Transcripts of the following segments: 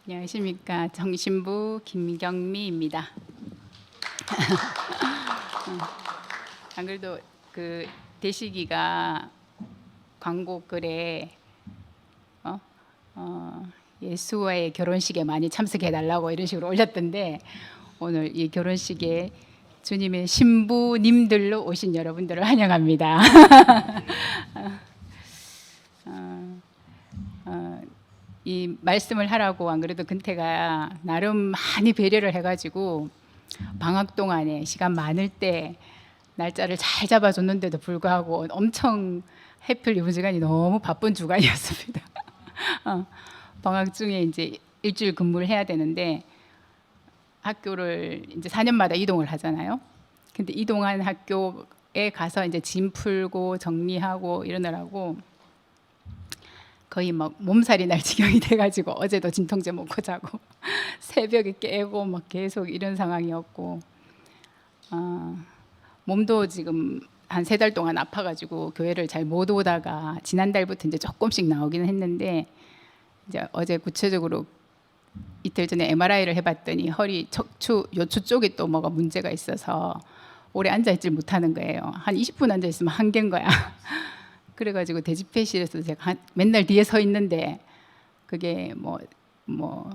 안녕하십니까. 정신부 김경미입니다. 안 그래도 그 대식이가 광고 글에 예수와의 결혼식에 많이 참석해 달라고 이런 식으로 올렸던데, 오늘 이 결혼식에 주님의 신부님들로 오신 여러분들을 환영합니다. 이 말씀을 하라고 안 그래도 근태가 나름 많이 배려를 해가지고 방학 동안에 시간 많을 때 날짜를 잘 잡아줬는데도 불구하고 엄청 해필 이 시간이 너무 바쁜 주간이었습니다. 방학 중에 이제 일주일 근무를 해야 되는데 학교를 이제 4년마다 이동을 하잖아요. 근데 이동한 학교에 가서 이제 짐 풀고 정리하고 이러느라고 거의 막 몸살이 날 지경이 돼가지고 어제도 진통제 먹고 자고 새벽에 깨고 막 계속 이런 상황이었고, 몸도 지금 한 3달 동안 아파가지고 교회를 잘 못 오다가 지난달부터 이제 조금씩 나오기는 했는데, 이제 어제 구체적으로 이틀 전에 MRI를 해봤더니 허리, 척추, 요추 쪽에 또 뭐가 문제가 있어서 오래 앉아있질 못하는 거예요. 한 20분 앉아있으면 한계인 거야. 그래가지고 대집회실에서 제가 맨날 뒤에 서 있는데 그게 뭐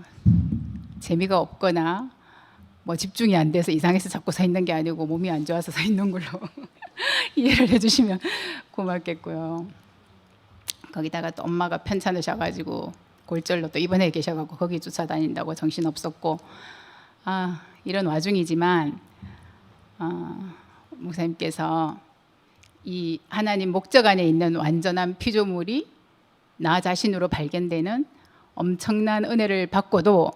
재미가 없거나 뭐 집중이 안 돼서 이상해서 자꾸 서 있는 게 아니고 몸이 안 좋아서 서 있는 걸로 이해를 해주시면 고맙겠고요. 거기다가 또 엄마가 편찮으셔가지고 골절로 또 입원해 계셔가지고 거기 쫓아다닌다고 정신 없었고, 이런 와중이지만 목사님께서 이 하나님 목적 안에 있는 완전한 피조물이 나 자신으로 발견되는 엄청난 은혜를 받고도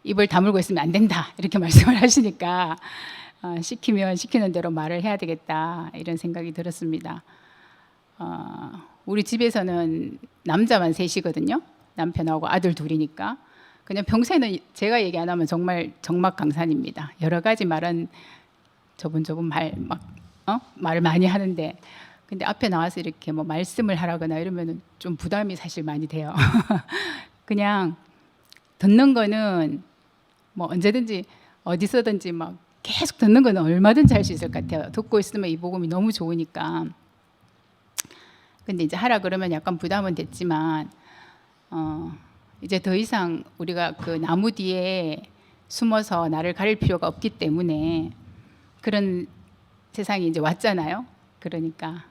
입을 다물고 있으면 안 된다 이렇게 말씀을 하시니까 시키면 시키는 대로 말을 해야 되겠다 이런 생각이 들었습니다. 우리 집에서는 남자만 셋이거든요. 남편하고 아들 둘이니까 그냥 평소에는 제가 얘기 안 하면 정말 정막강산입니다. 여러 가지 말은 저분 말을 많이 하는데, 근데 앞에 나와서 이렇게 뭐 말씀을 하라거나 이러면 좀 부담이 사실 많이 돼요. 그냥 듣는 거는 뭐 언제든지 어디서든지 막 계속 듣는 거는 얼마든지 할 수 있을 것 같아요. 듣고 있으면 이 복음이 너무 좋으니까. 근데 이제 하라 그러면 약간 부담은 됐지만 이제 더 이상 우리가 그 나무 뒤에 숨어서 나를 가릴 필요가 없기 때문에 그런 세상이 이제 왔잖아요. 그러니까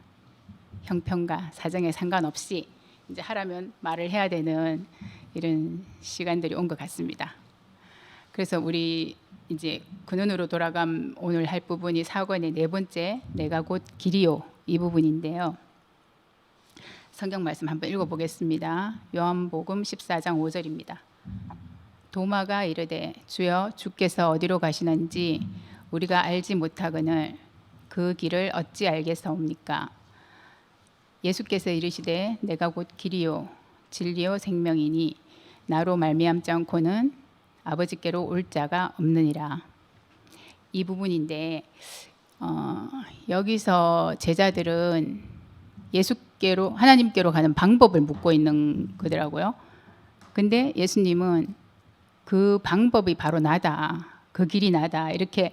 형편과 사정에 상관없이 이제 하라면 말을 해야 되는 이런 시간들이 온 것 같습니다. 그래서 우리 이제 근원으로 돌아감 오늘 할 부분이 사권의 4번째 내가 곧 길이요 이 부분인데요. 성경 말씀 한번 읽어보겠습니다. 요한복음 14장 5절입니다. 도마가 이르되 주여 주께서 어디로 가시는지 우리가 알지 못하거늘 그 길을 어찌 알겠사옵니까? 예수께서 이르시되 내가 곧 길이요 진리요 생명이니 나로 말미암지 않고는 아버지께로 올 자가 없느니라. 이 부분인데 여기서 제자들은 예수께로 하나님께로 가는 방법을 묻고 있는 거더라고요. 근데 예수님은 그 방법이 바로 나다, 그 길이 나다 이렇게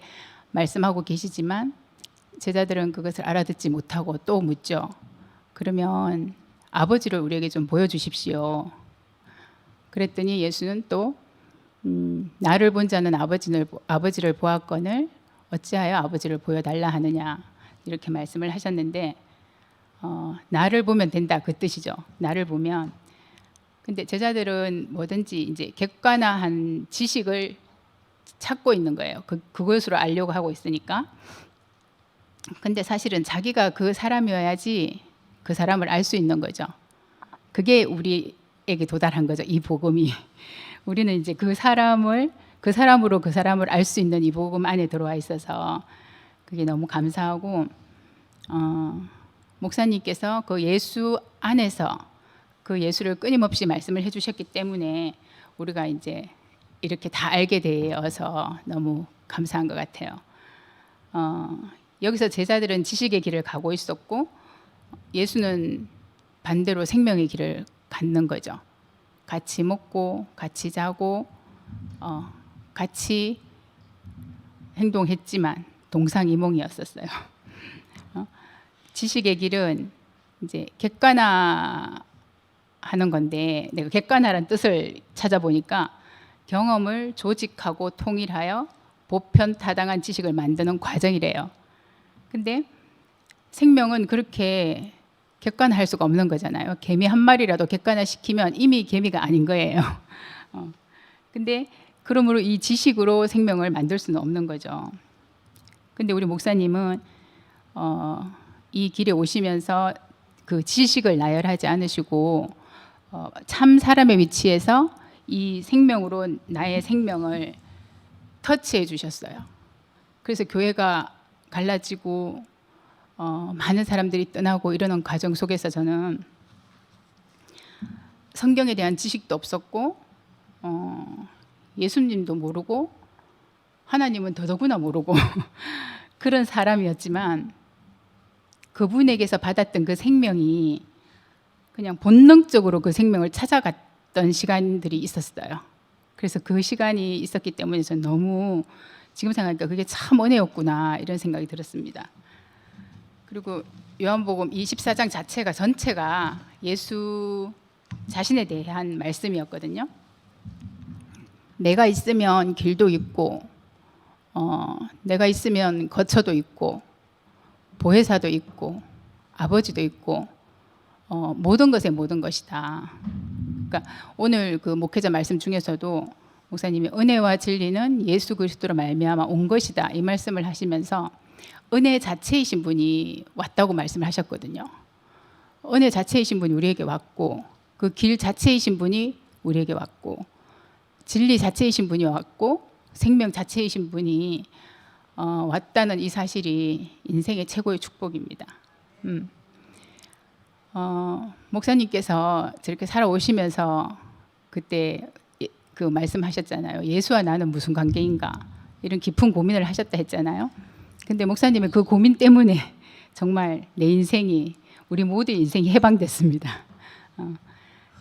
말씀하고 계시지만 제자들은 그것을 알아듣지 못하고 또 묻죠. 그러면 아버지를 우리에게 좀 보여주십시오. 그랬더니 예수는 또 나를 본 자는 아버지를 보았거늘 어찌하여 아버지를 보여달라 하느냐 이렇게 말씀을 하셨는데, 나를 보면 된다 그 뜻이죠. 나를 보면. 근데 제자들은 뭐든지 이제 객관화한 지식을 찾고 있는 거예요. 그것으로 알려고 하고 있으니까. 근데 사실은 자기가 그 사람이어야지 그 사람을 알 수 있는 거죠. 그게 우리에게 도달한 거죠. 이 복음이. 우리는 이제 그 사람으로 그 사람을 알 수 있는 이 복음 안에 들어와 있어서 그게 너무 감사하고, 목사님께서 그 예수 안에서 그 예수를 끊임없이 말씀을 해주셨기 때문에 우리가 이제 이렇게 다 알게 되어서 너무 감사한 것 같아요. 여기서 제자들은 지식의 길을 가고 있었고 예수는 반대로 생명의 길을 갖는 거죠. 같이 먹고 같이 자고 같이 행동했지만 동상이몽이었었어요. 지식의 길은 이제 객관화하는 건데, 내가 객관화라는 뜻을 찾아보니까 경험을 조직하고 통일하여 보편타당한 지식을 만드는 과정이래요. 근데 생명은 그렇게 객관화할 수가 없는 거잖아요. 개미 한 마리라도 객관화시키면 이미 개미가 아닌 거예요. 근데 그러므로 이 지식으로 생명을 만들 수는 없는 거죠. 근데 우리 목사님은 이 길에 오시면서 그 지식을 나열하지 않으시고 참 사람의 위치에서 이 생명으로 나의 생명을 터치해 주셨어요. 그래서 교회가 갈라지고 많은 사람들이 떠나고 이러는 과정 속에서 저는 성경에 대한 지식도 없었고 예수님도 모르고 하나님은 더더구나 모르고 그런 사람이었지만 그분에게서 받았던 그 생명이 그냥 본능적으로 그 생명을 찾아갔던 시간들이 있었어요. 그래서 그 시간이 있었기 때문에 저는 너무 지금 생각하니까 그게 참 은혜였구나 이런 생각이 들었습니다. 그리고 요한복음 24장 자체가 전체가 예수 자신에 대한 말씀이었거든요. 내가 있으면 길도 있고 내가 있으면 거처도 있고 보혜사도 있고 아버지도 있고 모든 것에 모든 것이다. 그러니까 오늘 그 목회자 말씀 중에서도 목사님이 은혜와 진리는 예수 그리스도로 말미암아 온 것이다 이 말씀을 하시면서 은혜 자체이신 분이 왔다고 말씀을 하셨거든요. 은혜 자체이신 분이 우리에게 왔고 그 길 자체이신 분이 우리에게 왔고 진리 자체이신 분이 왔고 생명 자체이신 분이 왔다는 이 사실이 인생의 최고의 축복입니다. 목사님께서 저렇게 살아오시면서 그때 그 말씀하셨잖아요. 예수와 나는 무슨 관계인가 이런 깊은 고민을 하셨다 했잖아요. 근데 목사님의 그 고민 때문에 정말 내 인생이 우리 모두 인생이 해방됐습니다.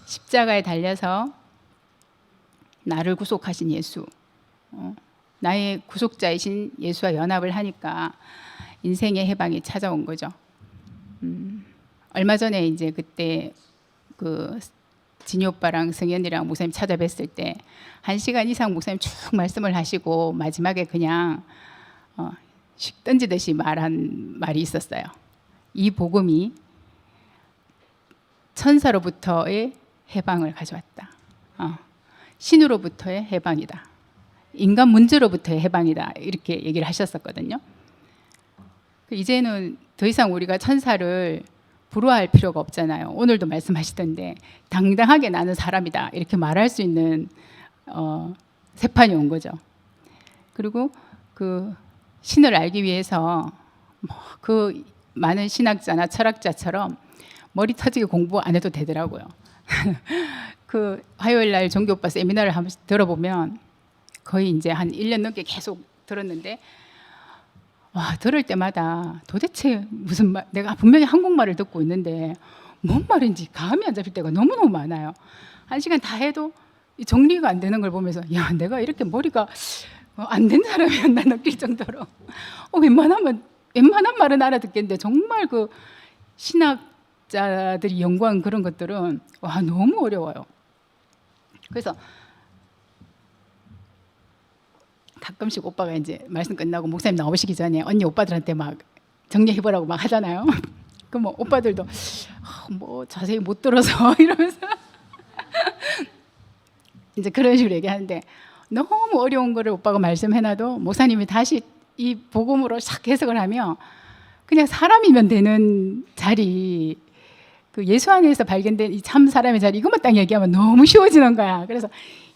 십자가에 달려서 나를 구속하신 예수, 나의 구속자이신 예수와 연합을 하니까 인생의 해방이 찾아온 거죠. 얼마 전에 이제 그때 그 진이 오빠랑 승현이랑 목사님 찾아뵀을 때 1시간 이상 목사님 쭉 말씀을 하시고 마지막에 그냥 식 던지듯이 말한 말이 있었어요. 이 복음이 천사로부터의 해방을 가져왔다. 신으로부터의 해방이다. 인간 문제로부터의 해방이다. 이렇게 얘기를 하셨었거든요. 이제는 더 이상 우리가 천사를 부러워할 필요가 없잖아요. 오늘도 말씀하시던데 당당하게 나는 사람이다. 이렇게 말할 수 있는 세판이 온 거죠. 그리고 그 신을 알기 위해서 그 많은 신학자나 철학자처럼 머리 터지게 공부 안 해도 되더라고요. 그 화요일 날 종교 오빠 세미나를 한번 들어보면 거의 이제 한 1년 넘게 계속 들었는데 와, 들을 때마다 도대체 무슨 말, 내가 분명히 한국말을 듣고 있는데 뭔 말인지 감이 안 잡힐 때가 너무너무 많아요. 1시간 다 해도 정리가 안 되는 걸 보면서 야, 내가 이렇게 머리가 안 된 사람이었나 느낄 정도로 웬만한 말은 알아듣겠는데 정말 그 신학자들이 연구한 그런 것들은 와, 너무 어려워요. 그래서 가끔씩 오빠가 이제 말씀 끝나고 목사님 나오시기 전에 언니 오빠들한테 막 정리해보라고 막 하잖아요. 그럼 뭐 오빠들도 뭐 자세히 못 들어서 이러면서 이제 그런 식으로 얘기하는데 너무 어려운 거를 오빠가 말씀해놔도 목사님이 다시 이 복음으로 싹 해석을 하면 그냥 사람이면 되는 자리, 그 예수 안에서 발견된 이 참 사람의 자리 이것만 딱 얘기하면 너무 쉬워지는 거야. 그래서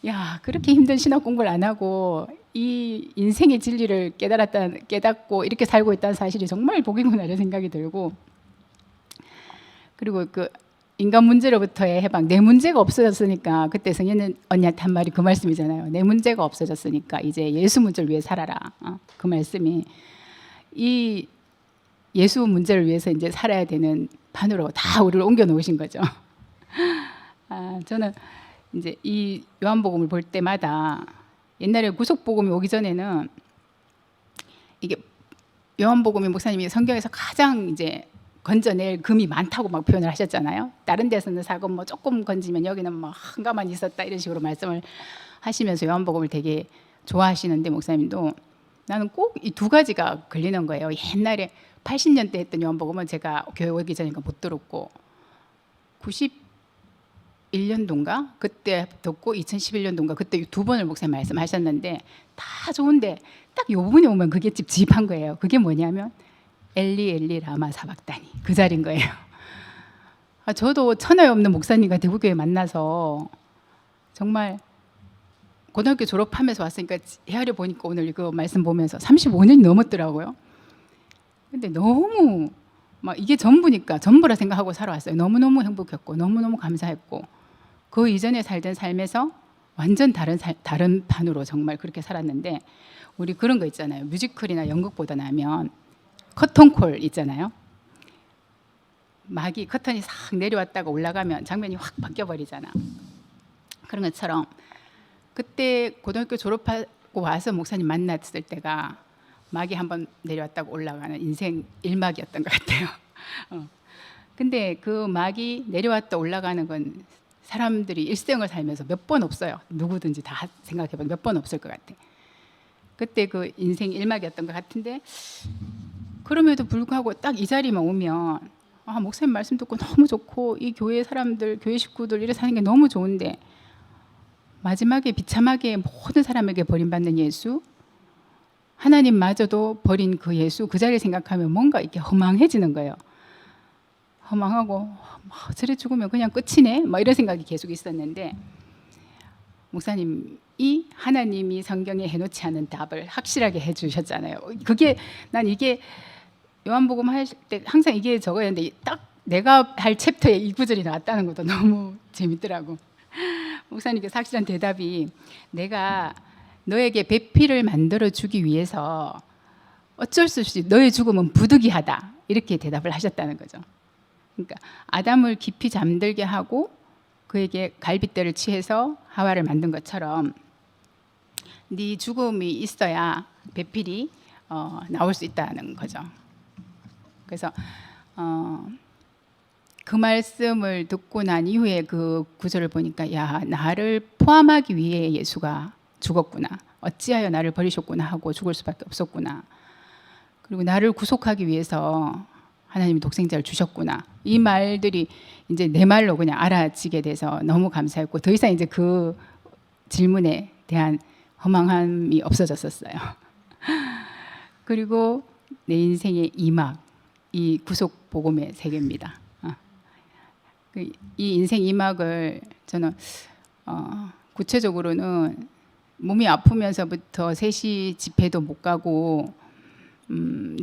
야, 그렇게 힘든 신학 공부를 안 하고 이 인생의 진리를 깨닫고 이렇게 살고 있다는 사실이 정말 복이구나 이런 생각이 들고, 그리고 그 인간 문제로부터의 해방, 내 문제가 없어졌으니까 그때 성현은 언니한테 한 말이 그 말씀이잖아요. 내 문제가 없어졌으니까 이제 예수 문제를 위해 살아라. 그 말씀이 이 예수 문제를 위해서 이제 살아야 되는 판으로 다 우리를 옮겨 놓으신 거죠. 저는 이제 이 요한복음을 볼 때마다 옛날에 구속복음이 오기 전에는 이게 요한복음이 목사님이 성경에서 가장 이제 건져낼 금이 많다고 막 표현을 하셨잖아요. 다른 데서는 사금 뭐 조금 건지면 여기는 막 한가만 있었다 이런 식으로 말씀을 하시면서 요한복음을 되게 좋아하시는데 목사님도 나는 꼭 이 두 가지가 걸리는 거예요. 옛날에 80년대 했던 요한복음은 제가 교회 오기 전이니까 못 들었고 91년도인가 그때 듣고 2011년도인가 그때 두 번을 목사님 말씀하셨는데 다 좋은데 딱 요 부분에 오면 그게 찝찝한 거예요. 그게 뭐냐면 엘리 엘리 라마 사박다니 그 자리인 거예요. 저도 천하에 없는 목사님과 대구교회 만나서 정말 고등학교 졸업하면서 왔으니까 헤아려 보니까 오늘 이거 말씀 보면서 35년이 넘었더라고요. 근데 너무 막 이게 전부니까 전부라 생각하고 살아왔어요. 너무너무 행복했고 너무너무 감사했고 그 이전에 살던 삶에서 완전 다른 판으로 정말 그렇게 살았는데 우리 그런 거 있잖아요. 뮤지컬이나 연극보다 나면 커튼콜 있잖아요. 막이 커튼이 싹 내려왔다가 올라가면 장면이 확 바뀌어버리잖아. 그런 것처럼 그때 고등학교 졸업하고 와서 목사님 만났을 때가 막이 한번 내려왔다가 올라가는 인생 1막이었던 것 같아요. 근데 그 막이 내려왔다 올라가는 건 사람들이 일생을 살면서 몇 번 없어요. 누구든지 다 생각해보면 몇 번 없을 것 같아. 그때 그 인생 1막이었던 것 같은데 그럼에도 불구하고 딱 이 자리만 오면 목사님 말씀 듣고 너무 좋고 이 교회 사람들 교회 식구들 이렇게 사는 게 너무 좋은데 마지막에 비참하게 모든 사람에게 버림받는 예수 하나님마저도 버린 그 예수 그 자리를 생각하면 뭔가 이렇게 허망해지는 거예요. 허망하고 저래 죽으면 그냥 끝이네 뭐 이런 생각이 계속 있었는데 목사님이 하나님이 성경에 해놓지 않은 답을 확실하게 해주셨잖아요. 그게 난 이게 요한복음 할 때 항상 이게 저거였는데 딱 내가 할 챕터에 이 구절이 나왔다는 것도 너무 재밌더라고. 목사님께서 확실한 대답이 내가 너에게 배필을 만들어 주기 위해서 어쩔 수 없이 너의 죽음은 부득이하다 이렇게 대답을 하셨다는 거죠. 그러니까 아담을 깊이 잠들게 하고 그에게 갈빗대를 취해서 하와를 만든 것처럼 네 죽음이 있어야 배필이 나올 수 있다는 거죠. 그래서 그 말씀을 듣고 난 이후에 그 구절을 보니까 야 나를 포함하기 위해 예수가 죽었구나. 어찌하여 나를 버리셨구나 하고 죽을 수밖에 없었구나. 그리고 나를 구속하기 위해서 하나님이 독생자를 주셨구나. 이 말들이 이제 내 말로 그냥 알아지게 돼서 너무 감사했고 더 이상 이제 그 질문에 대한 허망함이 없어졌었어요. 그리고 내 인생의 이막 이 구속 복음의 세계입니다. 이 인생 이막을 저는 구체적으로는 몸이 아프면서부터 3시 집회도 못 가고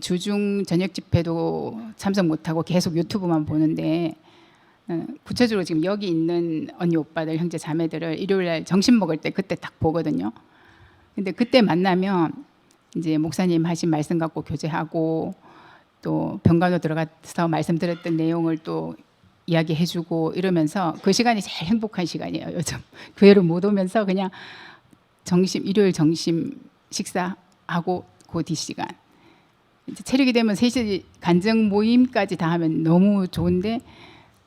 주중 저녁 집회도 참석 못하고 계속 유튜브만 보는데 구체적으로 지금 여기 있는 언니 오빠들 형제 자매들을 일요일날 점심 먹을 때 그때 딱 보거든요. 근데 그때 만나면 이제 목사님 하신 말씀 갖고 교제하고 또 병간호 들어가서 말씀 들었던 내용을 또 이야기해주고 이러면서 그 시간이 제일 행복한 시간이에요. 요즘 교회를 못 오면서 그냥 일요일 점심 식사하고 그 뒤시간 이제 체력이 되면 3시 간증 모임까지 다 하면 너무 좋은데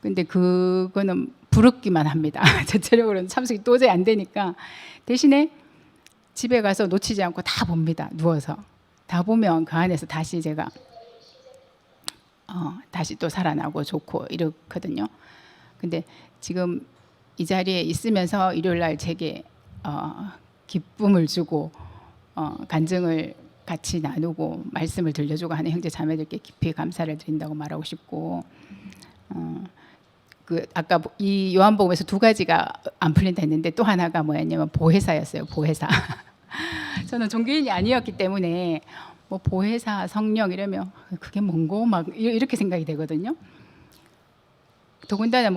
근데 그거는 부럽기만 합니다. 제 체력으로는 참석이 도저히 안 되니까 대신에 집에 가서 놓치지 않고 다 봅니다. 누워서 다 보면 그 안에서 다시 제가 다시 또 살아나고 좋고 이렇거든요. 근데 지금 이 자리에 있으면서 일요일 날 제게 기쁨을 주고 간증을 같이 나누고 말씀을 들려주고 하는 형제 자매들께 깊이 감사를 드린다고 말하고 싶고 그 아까 이 요한복음에서 2가지가 안 풀린다 했는데 또 하나가 뭐였냐면 보혜사였어요. 보혜사. 저는 종교인이 아니었기 때문에 뭐 보혜사 성령 이러면 그게 뭔고 막 이렇게 생각이 되거든요. 더군다나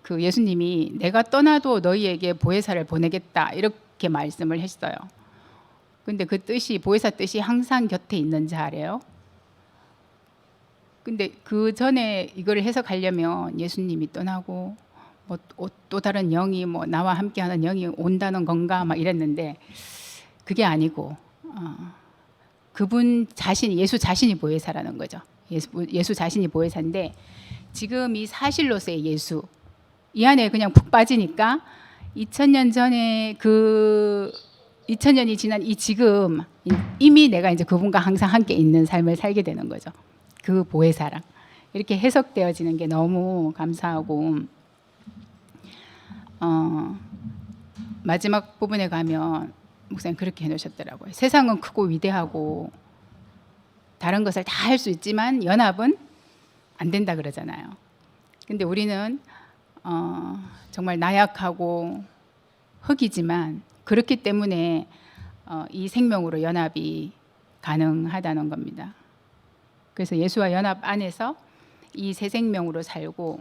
그 예수님이 내가 떠나도 너희에게 보혜사를 보내겠다 이렇게 말씀을 했어요. 근데 그 뜻이 보혜사 뜻이 항상 곁에 있는 자래요. 근데 그 전에 이걸 해석하려면 예수님이 떠나고 뭐 또 다른 영이 뭐 나와 함께하는 영이 온다는 건가 막 이랬는데 그게 아니고 그분 자신이 예수 자신이 보혜사라는 거죠. 예수 자신이 보혜사인데 지금 이 사실로서의 예수 이 안에 그냥 푹 빠지니까 2000년 전에 2000년이 지난 이 지금 이미 내가 이제 그분과 항상 함께 있는 삶을 살게 되는 거죠. 그 보혜사랑 이렇게 해석되어지는 게 너무 감사하고 마지막 부분에 가면 목사님 그렇게 해놓으셨더라고요. 세상은 크고 위대하고 다른 것을 다 할 수 있지만 연합은 안 된다 그러잖아요. 근데 우리는 정말 나약하고 흙이지만 그렇기 때문에 이 생명으로 연합이 가능하다는 겁니다. 그래서 예수와 연합 안에서 이 새 생명으로 살고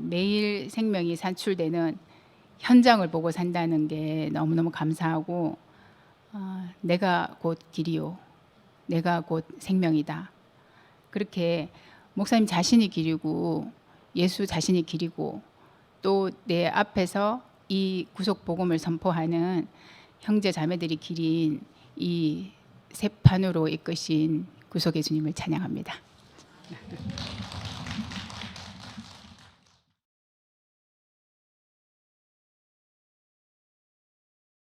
매일 생명이 산출되는 현장을 보고 산다는 게 너무너무 감사하고 내가 곧 길이요 내가 곧 생명이다. 그렇게 목사님 자신이 길이고 예수 자신이 길이고 또 내 앞에서 이 구속 복음을 선포하는 형제 자매들이 길인 이 새 판으로 이끄신 구속의 주님을 찬양합니다.